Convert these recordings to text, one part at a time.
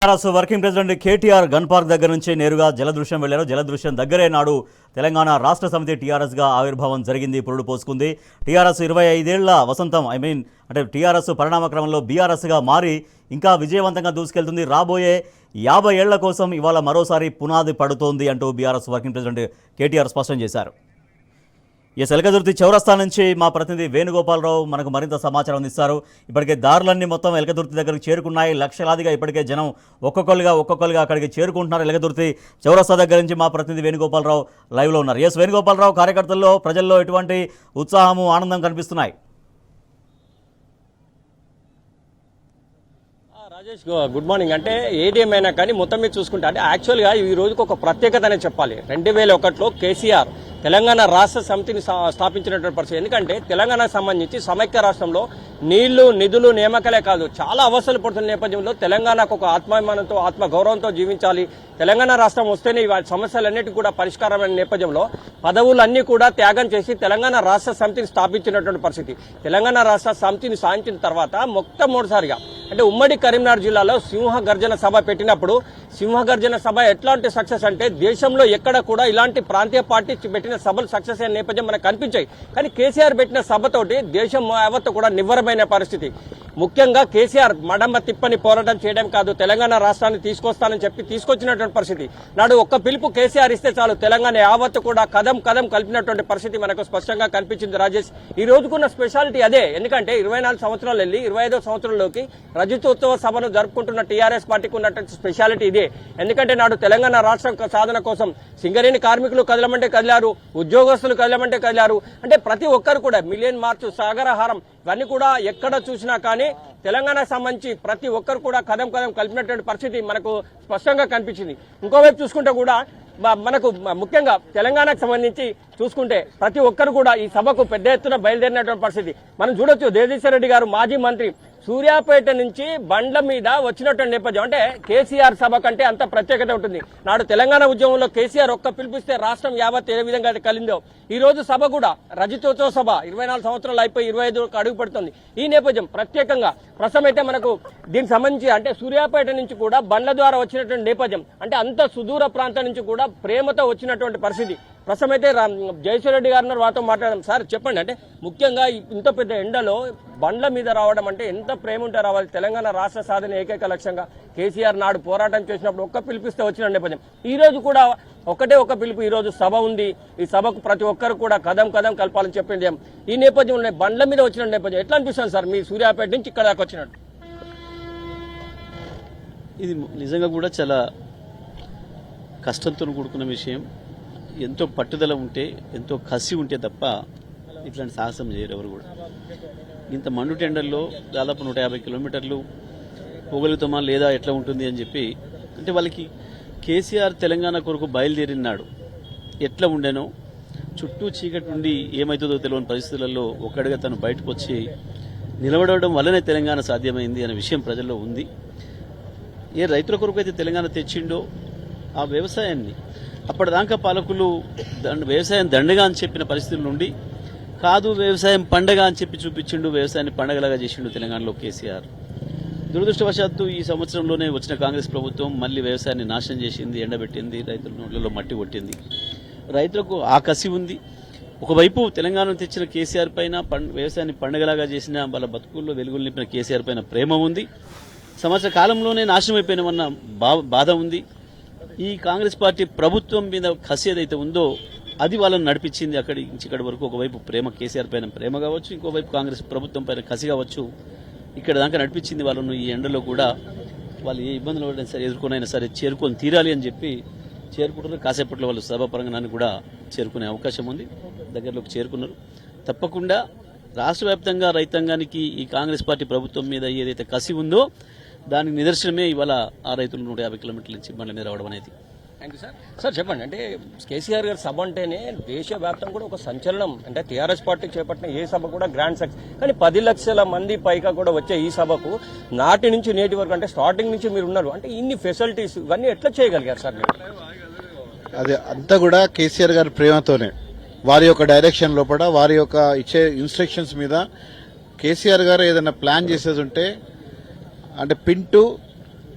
TRS working president KTR gun park దగ్గర నుంచి నేరుగా జలదృశ్యం వెళ్లారు. జలదృశ్యం దగ్గరే నాడు తెలంగాణ రాష్ట్ర సమితి టీఆర్ఎస్గా ఆవిర్భావం జరిగింది, పురుడు పోసుకుంది. టీఆర్ఎస్ 25 ఏళ్ల వసంతం అంటే టీఆర్ఎస్ పరిణామక్రమంలో బీఆర్ఎస్గా మారి ఇంకా విజయవంతంగా దూసుకెళ్తుంది. రాబోయే 50 ఏళ్ల కోసం ఇవాళ మరోసారి పునాది పడుతోంది అంటూ బీఆర్ఎస్ వర్కింగ్ ప్రెసిడెంట్ కేటీఆర్ స్పష్టం చేశారు. ఎలకదుర్తి చౌరస్తా నుంచి మా ప్రతినిధి వేణుగోపాలరావు మనకు మరింత సమాచారం అందిస్తారు. ఇప్పటికే దారులన్నీ మొత్తం ఎలకదుర్తి దగ్గరకు చేరుకున్నాయి. లక్షలాదిగా ఇప్పటికే జనం ఒక్కొక్కరుగా అక్కడికి చేరుకుంటున్నారు. ఎలకదుర్తి చౌరస్తా దగ్గర నుంచి మా ప్రతినిధి వేణుగోపాలరావు లైవ్లో ఉన్నారు. వేణుగోపాలరావు, కార్యకర్తల్లో ప్రజల్లో ఎటువంటి ఉత్సాహము ఆనందం కనిపిస్తున్నాయి? Rajesh, good morning. అంటే ఏదేమైనా కానీ మొత్తం మీద చూసుకుంటే అంటే యాక్చువల్గా ఈ రోజుకి ఒక ప్రత్యేకత అనే చెప్పాలి. 2001లో కేసీఆర్ తెలంగాణ రాష్ట్ర సమితిని స్థాపించినటువంటి పరిస్థితి. ఎందుకంటే తెలంగాణకు సంబంధించి సమైక్య రాష్ట్రంలో నీళ్లు, నిధులు, నియామకాలే కాదు చాలా అవసరాలు పడుతున్న నేపథ్యంలో తెలంగాణకు ఒక ఆత్మాభిమానంతో, ఆత్మ గౌరవంతో జీవించాలి. తెలంగాణ రాష్ట్రం వస్తేనే ఈ సమస్యలన్నిటికీ కూడా పరిష్కారమైన నేపథ్యంలో పదవులన్నీ కూడా త్యాగం చేసి తెలంగాణ రాష్ట్ర సమితిని స్థాపించినటువంటి పరిస్థితి. తెలంగాణ రాష్ట్ర సమితిని సాధించిన తర్వాత మొట్టమొదటిసారిగా అంటే ఉమ్మడి కరీంనగర్ జిల్లాలో సింహ గర్జన సభ పెట్టినప్పుడు సింహ గర్జన సభ ఎట్లాంటి సక్సెస్ అంటే దేశంలో ఎక్కడ కూడా ఇలాంటి ప్రాంతీయ పార్టీ పెట్టిన సభలు సక్సెస్ అయిన నేపథ్యం మనకు కనిపించాయి. కానీ కేసీఆర్ పెట్టిన సభతోటి దేశం యావత్తు కూడా నివ్వరమైన పరిస్థితి. ముఖ్యంగా కేసీఆర్ మడమ తిప్పని పోరాటం చేయడం కాదు, తెలంగాణ రాష్ట్రాన్ని తీసుకొస్తానని చెప్పి తీసుకొచ్చినటువంటి పరిస్థితి. నాడు ఒక్క పిలుపు కేసీఆర్ ఇస్తే చాలు తెలంగాణ యావత్తు కూడా కదం కలిపినటువంటి పరిస్థితి మనకు స్పష్టంగా కనిపించింది. రాజేష్, ఈ రోజుకున్న స్పెషాలిటీ అదే. ఎందుకంటే 24 సంవత్సరాలు వెళ్ళి 25వ సంవత్సరంలోకి రజతోత్సవ సభను జరుపుకుంటున్న టీఆర్ఎస్ పార్టీకి ఉన్నటువంటి స్పెషాలిటీ ఇదే. ఎందుకంటే నాడు తెలంగాణ రాష్ట్రం సాధన కోసం సింగరేణి కార్మికులు కదలమంటే కదిలారు, ఉద్యోగస్తులు కదలమంటే కదిలారు. అంటే ప్రతి ఒక్కరు కూడా మిలియన్ మార్చ్, సాగరహారం ఇవన్నీ కూడా ఎక్కడ చూసినా కానీ తెలంగాణకు సంబంధించి ప్రతి ఒక్కరు కూడా కదం కలిపినటువంటి పరిస్థితి మనకు స్పష్టంగా కనిపించింది. ఇంకోవైపు చూసుకుంటే కూడా మనకు ముఖ్యంగా తెలంగాణకు సంబంధించి చూసుకుంటే ప్రతి ఒక్కరు కూడా ఈ సభకు పెద్ద ఎత్తున బయలుదేరినటువంటి పరిస్థితి మనం చూడొచ్చు. జగదీశ్వర్ రెడ్డి గారు మాజీ మంత్రి సూర్యాపేట నుంచి బండ్ల మీద వచ్చినటువంటి నేపథ్యం అంటే కేసీఆర్ సభ కంటే అంత ప్రత్యేకత ఉంటుంది. నాడు తెలంగాణ ఉద్యమంలో కేసీఆర్ ఒక్క పిలిపిస్తే రాష్ట్రం యావత్ ఏ విధంగా కలిందో ఈ రోజు సభ కూడా రజతోత్సవ సభ 24 సంవత్సరాలు అయిపోయి 25 అడుగు పడుతుంది. ఈ నేపథ్యం ప్రత్యేకంగా ప్రస్తుతం అయితే మనకు దీనికి సంబంధించి అంటే సూర్యాపేట నుంచి కూడా బండ్ల ద్వారా వచ్చినటువంటి నేపథ్యం అంటే అంత సుదూర ప్రాంతం నుంచి కూడా ప్రేమతో వచ్చినటువంటి పరిస్థితి. ప్రస్తుతం అయితే జగదీశ్వర్ రెడ్డి గారు వారితో మాట్లాడడం. సార్ చెప్పండి, అంటే ముఖ్యంగా ఇంత పెద్ద ఎండలో బండ్ల మీద రావడం అంటే ఎంత ప్రేమ ఉంటే రావాలి? తెలంగాణ రాష్ట్ర సాధన ఏకైక లక్ష్యంగా కేసీఆర్ నాడు పోరాటం చేసినప్పుడు ఒక్క పిలిపిస్తే వచ్చిన నేపథ్యం ఈ రోజు కూడా ఒకటే ఒక పిలుపు. ఈ రోజు సభ ఉంది, ఈ సభకు ప్రతి ఒక్కరు కూడా కదం కలపాలని చెప్పింది. ఈ నేపథ్యంలో బండ్ల మీద వచ్చిన నేపథ్యం ఎట్లా అనిపిస్తుంది సార్ మీ సూర్యాపేట నుంచి ఇక్కడ దాకా వచ్చినట్టు? ఇది నిజంగా కూడా చాలా కష్టంతో కూడుకున్న విషయం. ఎంతో పట్టుదల ఉంటే, ఎంతో కసి ఉంటే తప్ప ఇట్లాంటి సాహసం చేయరు ఎవరు కూడా. ఇంత మండు టెండర్లో దాదాపు 150 కిలోమీటర్లు పోగలుగుతామా లేదా ఎట్లా ఉంటుంది అని చెప్పి అంటే వాళ్ళకి కేసీఆర్ తెలంగాణ కొరకు బయలుదేరినాడు ఎట్లా ఉండేనో చుట్టూ చీకటి ఉండి ఏమవుతుందో తెలియని పరిస్థితులలో ఒక్కడిగా తను బయటకు వచ్చి నిలబడడం వల్లనే తెలంగాణ సాధ్యమైంది అనే విషయం ప్రజల్లో ఉంది. ఏ రైతుల కొరకు అయితే తెలంగాణ తెచ్చిండో ఆ వ్యవసాయాన్ని అప్పటిదాకా పాలకులు వ్యవసాయం దండగా అని చెప్పిన పరిస్థితుల నుండి కాదు వ్యవసాయం పండగ అని చెప్పి చూపించిండు, వ్యవసాయాన్ని పండగలాగా చేసిండు తెలంగాణలో కేసీఆర్. దురదృష్టవశాత్తు ఈ సంవత్సరంలోనే వచ్చిన కాంగ్రెస్ ప్రభుత్వం మళ్ళీ వ్యవసాయాన్ని నాశనం చేసింది, ఎండబెట్టింది, రైతుల నోట్లలో మట్టి కొట్టింది. రైతులకు ఆ కసి ఉంది. ఒకవైపు తెలంగాణను తెచ్చిన కేసీఆర్ పైన వ్యవసాయాన్ని పండగలాగా చేసిన వాళ్ళ బతుకుల్లో వెలుగులు నింపిన కేసీఆర్ పైన ప్రేమ ఉంది. సంవత్సర కాలంలోనే నాశనం అయిపోయినమన్న బాధ ఉంది. ఈ కాంగ్రెస్ పార్టీ ప్రభుత్వం మీద కసి ఏదైతే ఉందో అది వాళ్ళని నడిపించింది అక్కడి నుంచి ఇక్కడి వరకు. ఒకవైపు ప్రేమ కేసీఆర్ పైన ప్రేమ కావచ్చు, ఇంకోవైపు కాంగ్రెస్ ప్రభుత్వం పైన కసి కావచ్చు, ఇక్కడ దాకా నడిపించింది వాళ్ళను. ఈ ఎండలో కూడా వాళ్ళు ఏ ఇబ్బందులు పడినా సరే ఎదుర్కొనైనా సరే చేరుకొని తీరాలి అని చెప్పి చేరుకుంటున్నారు. కాసేపట్లో వాళ్ళు సభా ప్రాంగణాన్ని కూడా చేరుకునే అవకాశం ఉంది. దగ్గరలోకి చేరుకున్నారు. తప్పకుండా రాష్ట్ర వ్యాప్తంగా రైతాంగానికి ఈ కాంగ్రెస్ పార్టీ ప్రభుత్వం మీద ఏదైతే కసి ఉందో దానికి నిదర్శనమే ఇవాళ ఆ రైతులు 150 కిలోమీటర్ల నుంచి బండ్ల మీద రావడం అనేది. Thank you sir. సార్ చెప్పండి, అంటే కేసీఆర్ గారి సభ అంటేనే దేశవ్యాప్తంగా కూడా ఒక సంచలనం. అంటే టీఆర్ఎస్ పార్టీ చేపట్టిన ఏ సభ కూడా గ్రాండ్ సక్సెస్. కానీ 10 లక్షల మంది పైగా కూడా వచ్చే ఈ సభకు నాటి నుంచి నేటి వరకు అంటే స్టార్టింగ్ నుంచి మీరు ఉన్నారు అంటే ఇన్ని ఫెసిలిటీస్ ఇవన్నీ ఎట్లా చేయగలిగారు సార్ మీరు? అది అంతా కూడా కేసీఆర్ గారి ప్రేమతోనే, వారి యొక్క డైరెక్షన్ లోపల, వారి యొక్క ఇచ్చే ఇన్స్ట్రక్షన్స్ మీద కేసీఆర్ గారు ఏదైనా ప్లాన్ చేసేది ఉంటే అంటే పిన్ టు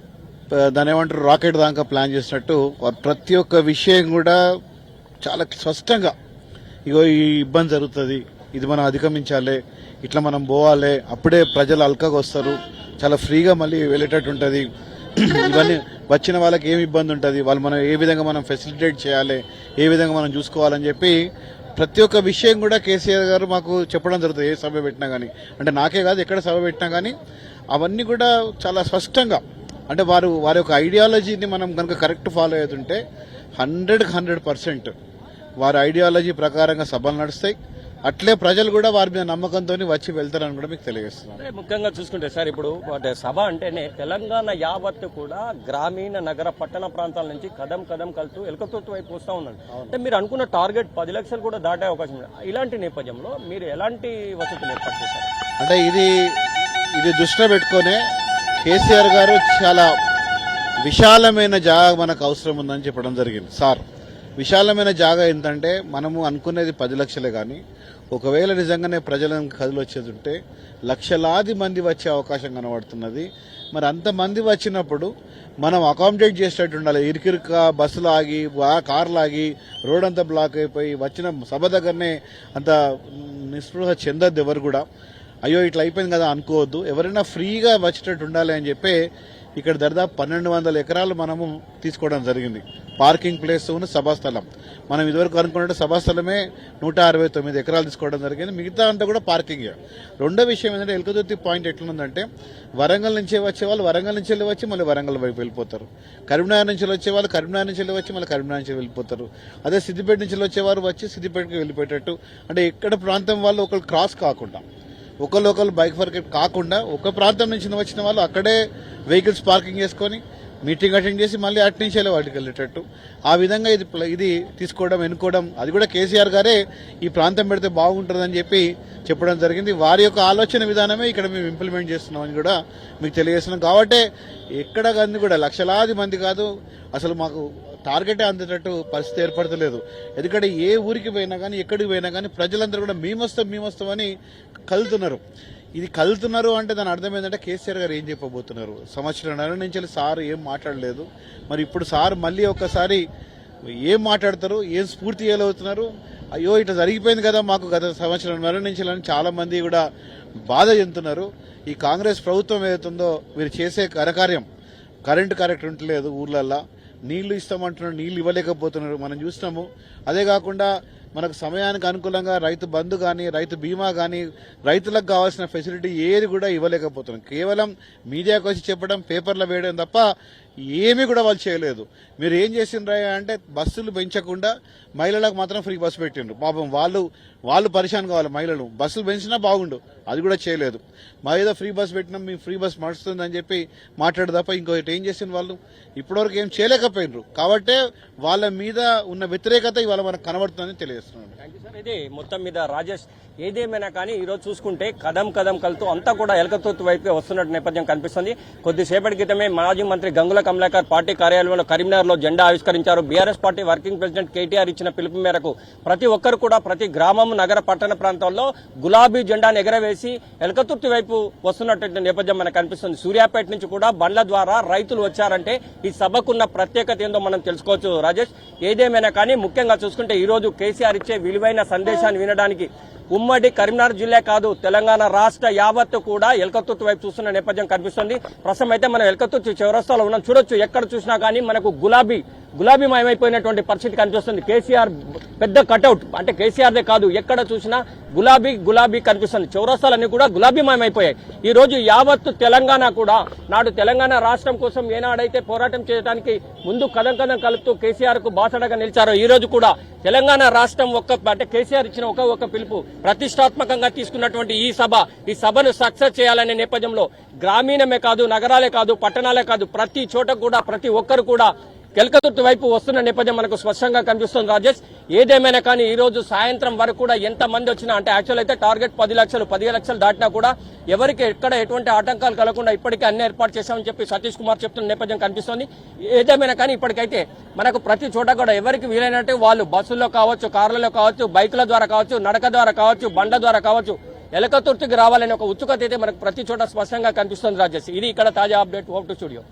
దాని ఏమంటారు రాకెట్ దాకా ప్లాన్ చేసినట్టు ప్రతి ఒక్క విషయం కూడా చాలా స్పష్టంగా ఇగో ఈ ఇబ్బంది జరుగుతుంది, ఇది మనం అధిగమించాలి, ఇట్లా మనం పోవాలి, అప్పుడే ప్రజలు అల్కగా వస్తారు, చాలా ఫ్రీగా మళ్ళీ వెళ్ళేటట్టు ఉంటుంది, ఇవన్నీ వచ్చిన వాళ్ళకి ఏమి ఇబ్బంది ఉంటుంది, వాళ్ళు మనం ఏ విధంగా మనం ఫెసిలిటేట్ చేయాలి, ఏ విధంగా మనం చూసుకోవాలని చెప్పి ప్రతి ఒక్క విషయం కూడా కేసీఆర్ గారు మాకు చెప్పడం జరుగుతుంది. ఏ సభ పెట్టినా కానీ, అంటే నాకే కాదు ఎక్కడ సభ పెట్టినా కానీ అవన్నీ కూడా చాలా స్పష్టంగా, అంటే వారి యొక్క ఐడియాలజీని మనం కనుక కరెక్ట్ ఫాలో అవుతుంటే 100% వారి ఐడియాలజీ ప్రకారంగా సభలు నడుస్తాయి. అట్లే ప్రజలు కూడా వారి మీద నమ్మకంతో వచ్చి వెళ్తారని కూడా మీకు తెలియజేస్తున్నాను. అంటే ముఖ్యంగా చూసుకుంటే సార్ ఇప్పుడు సభ అంటేనే తెలంగాణ యావత్తు కూడా గ్రామీణ నగర పట్టణ ప్రాంతాల నుంచి కదం కలుతూ ఎలకతోటి వైపు వస్తూ ఉందండి. అంటే మీరు అనుకున్న టార్గెట్ 10 లక్షలు కూడా దాటే అవకాశం ఉంది. ఇలాంటి నేపథ్యంలో మీరు ఎలాంటి వసతులు ఏర్పాటు చేశారు? అంటే ఇది దృష్టిలో పెట్టుకునే కేసీఆర్ గారు చాలా విశాలమైన జాగా మనకు అవసరం ఉందని చెప్పడం జరిగింది. సార్ విశాలమైన జాగా ఏంటంటే మనము అనుకునేది 10 లక్షలే, కానీ ఒకవేళ నిజంగానే ప్రజలను కదిలి వచ్చేది ఉంటే లక్షలాది మంది వచ్చే అవకాశం కనబడుతున్నది. మరి అంతమంది వచ్చినప్పుడు మనం అకామిడేట్ చేసేటట్టు ఉండాలి. ఇరుకిరుక బస్సులు ఆగి కార్లు ఆగి రోడ్ అంతా బ్లాక్ అయిపోయి వచ్చిన సభ దగ్గరనే అంత నిస్పృహ చెందద్దు. ఎవరు కూడా అయ్యో ఇట్లా అయిపోయింది కదా అనుకోవద్దు. ఎవరైనా ఫ్రీగా వచ్చేటట్టు ఉండాలి అని చెప్పి ఇక్కడ దాదాపు 1200 ఎకరాలు మనము తీసుకోవడం జరిగింది. పార్కింగ్ ప్లేస్ ఉన్న సభాస్థలం మనం ఇదివరకు అనుకున్నట్టు సభాస్థలమే 169 ఎకరాలు తీసుకోవడం జరిగింది. మిగతా అంతా కూడా పార్కింగ్. రెండో విషయం ఏంటంటే ఎలకతుర్తి పాయింట్ ఎట్లుందంటే వరంగల్ నుంచి వచ్చే వాళ్ళు వరంగల్ నుంచి వెళ్ళి వచ్చి మళ్ళీ వరంగల్ వైపు వెళ్ళిపోతారు. కరీంనగర్ నుంచి వచ్చే వాళ్ళు కరీంనగర్ నుంచి వెళ్ళి వచ్చి మళ్ళీ కరీంనగర్ నుంచి వెళ్ళిపోతారు. అదే సిద్దిపేట నుంచి వచ్చేవారు వచ్చి సిద్దిపేటకి వెళ్ళిపోయేటట్టు, అంటే ఇక్కడ ప్రాంతం వాళ్ళు ఒకళ్ళు క్రాస్ కాకుండా ఒకళ్ళు బైక్ ఫర్కెట్ కాకుండా ఒక ప్రాంతం నుంచి వచ్చిన వాళ్ళు అక్కడే వెహికల్స్ పార్కింగ్ చేసుకొని మీటింగ్ అటెండ్ చేసి మళ్ళీ అటు నుంచి వెళ్ళి వాటికి వెళ్ళేటట్టు ఆ విధంగా ఇది తీసుకోవడం ఎన్నుకోవడం, అది కూడా కేసీఆర్ గారే ఈ ప్రాంతం పెడితే బాగుంటుందని చెప్పడం జరిగింది. వారి యొక్క ఆలోచన విధానమే ఇక్కడ మేము ఇంప్లిమెంట్ చేస్తున్నామని కూడా మీకు తెలియజేస్తున్నాం. కాబట్టి ఎక్కడ కానీ కూడా లక్షలాది మంది కాదు, అసలు మాకు టార్గెటే అందేటట్టు పరిస్థితి ఏర్పడతలేదు. ఎందుకంటే ఏ ఊరికి పోయినా కానీ ఎక్కడికి పోయినా కానీ ప్రజలందరూ కూడా మేమొస్తామని కలుతున్నారు. ఇది కలుతున్నారు అంటే దాని అర్థం ఏంటంటే కేసీఆర్ గారు ఏం చెప్పబోతున్నారు. సంవత్సరంన్నర నుంచి సార్ ఏం మాట్లాడలేదు. మరి ఇప్పుడు సార్ మళ్ళీ ఒక్కసారి ఏం మాట్లాడతారు, ఏం స్ఫూర్తి ఇవ్వగలుగుతున్నారు. అయ్యో ఇట్లా జరిగిపోయింది కదా మాకు గత సంవత్సరంన్నర నుంచి అని చాలా మంది కూడా బాధ చెందుతున్నారు. ఈ కాంగ్రెస్ ప్రభుత్వం ఏదైతుందో వీరు చేసే ఘనకార్యం, కరెంటు కరెక్ట్ ఉండలేదు, ఊర్లల్లో నీళ్లు ఇస్తామంటున్నారు, నీళ్లు ఇవ్వలేకపోతున్నారు, మనం చూసినాము. అదే కాకుండా మనకు సమయానికి అనుకూలంగా రైతు బంధు కానీ రైతు బీమా కానీ రైతులకు కావాల్సిన ఫెసిలిటీ ఏది కూడా ఇవ్వలేకపోతున్నాం. కేవలం మీడియాకు వచ్చి చెప్పడం, పేపర్లో వేయడం తప్ప ఏమీ కూడా వాళ్ళు చేయలేదు. మీరు ఏం చేసిండ్రా అంటే బస్సులు పెంచకుండా మహిళలకు మాత్రం ఫ్రీ బస్సు పెట్టిండ్రు. పాపం వాళ్ళు పరిశాన్ కావాలి. మహిళలు బస్సులు పెంచినా బాగుండు, అది కూడా చేయలేదు. మా ఏదో ఫ్రీ బస్ పెట్టినాం, మీ ఫ్రీ బస్ నడుస్తుందని చెప్పి మాట్లాడు తప్ప ఇంకోటి ఏం చేసిండ్రు వాళ్ళు ఇప్పటివరకు ఏం చేయలేకపోయినరు. కాబట్టే వాళ్ళ మీద ఉన్న వ్యతిరేకత ఇవాళ మనకు కనబడుతుందని తెలియజేస్తున్నాను. ఇది మొత్తం మీద రాజేష్ ఏదేమైనా కానీ ఈ రోజు చూసుకుంటే కదం కలుతూ అంతా కూడా ఎలకతుర్తి వైపే వస్తున్నట్టు నేపథ్యం కనిపిస్తుంది. కొద్దిసేపటి క్రితమే మాజీ మంత్రి గంగుల కమలాకర్ పార్టీ కార్యాలయంలో కరీంనగర్లో జెండా ఆవిష్కరించారు. BRS party working president KTR ఇచ్చిన పిలుపు మేరకు ప్రతి ఒక్కరు కూడా ప్రతి గ్రామం, నగర, పట్టణ ప్రాంతాల్లో గులాబీ జెండాను ఎగరవేసి ఎలకతుర్తి వైపు వస్తున్నట్టు నేపథ్యం మనకు కనిపిస్తుంది. సూర్యాపేట నుంచి కూడా బండ్ల ద్వారా రైతులు వచ్చారంటే ఈ సభకున్న ప్రత్యేకత ఏందో మనం తెలుసుకోవచ్చు. రాజేష్ ఏదేమైనా కానీ ముఖ్యంగా చూసుకుంటే ఈ రోజు కేసీఆర్ ఇచ్చే విలువైన సందేశాన్ని వినడానికి ఉమ్మడి కరీంనగర్ జిల్లా కాదు తెలంగాణ రాష్ట్ర యావత్తు కూడా ఎలకతుర్తి వైపు చూస్తున్న నేపథ్యం కనిపిస్తుంది. ప్రస్తుతం అయితే మనం ఎలకతుర్తి చౌరస్తాలో ఉన్నాం. చూడొచ్చు, ఎక్కడ చూసినా కానీ మనకు గులాబీమయమైపోయినటువంటి పరిస్థితి కనిపిస్తుంది. కేసీఆర్ పెద్ద కటౌట్, అంటే కేసీఆర్దే కాదు ఎక్కడ చూసినా గులాబీ కనిపిస్తుంది. చౌరస్తాలన్నీ కూడా గులాబీమయమైపోయాయి. ఈ రోజు యావత్తు తెలంగాణ కూడా నాడు తెలంగాణ రాష్ట్రం కోసం ఏనాడైతే పోరాటం చేయడానికి ముందు కదం కలుపుతూ కేసీఆర్ కు బాసడగా నిలిచారో ఈ రోజు కూడా తెలంగాణ రాష్ట్రం అంటే కేసీఆర్ ఇచ్చిన ఒక పిలుపు ప్రతిష్టాత్మకంగా తీసుకున్నటువంటి ఈ సభను సక్సెస్ చేయాలనే నేపథ్యంలో గ్రామీణమే కాదు, నగరాలే కాదు, పట్టణాలే కాదు, ప్రతి చోట కూడా ప్రతి ఒక్కరు కూడా ఎలకతుర్తి వైపు వస్తున్న నేపథ్యం మనకు స్పష్టంగా కనిపిస్తుంది. రాజేష్ ఏదేమైనా కానీ ఈ రోజు సాయంత్రం వరకు కూడా ఎంత మంది వచ్చినా, అంటే యాక్చువల్ అయితే టార్గెట్ 10 లక్షలు 15 లక్షలు దాటినా కూడా ఎవరికి ఎక్కడ ఎటువంటి ఆటంకాలు కలగకుండా ఇప్పటికే అన్ని ఏర్పాటు చేశామని చెప్పి సతీష్ కుమార్ చెప్తున్న నేపథ్యం కనిపిస్తుంది. ఏదేమైనా కానీ ఇప్పటికైతే మనకు ప్రతి చోట కూడా ఎవరికి వీలైనట్టు వాళ్ళు బస్సుల్లో కావచ్చు, కార్లలో కావచ్చు, బైకుల ద్వారా కావచ్చు, నడక ద్వారా కావచ్చు, బండ్ల ద్వారా కావచ్చు ఎలకతుర్తికి రావాలనే ఒక ఉత్సుకత అయితే మనకు ప్రతి చోట స్పష్టంగా కనిపిస్తుంది. రాజేష్ ఇది ఇక్కడ తాజా అప్డేట్. Hope to studio.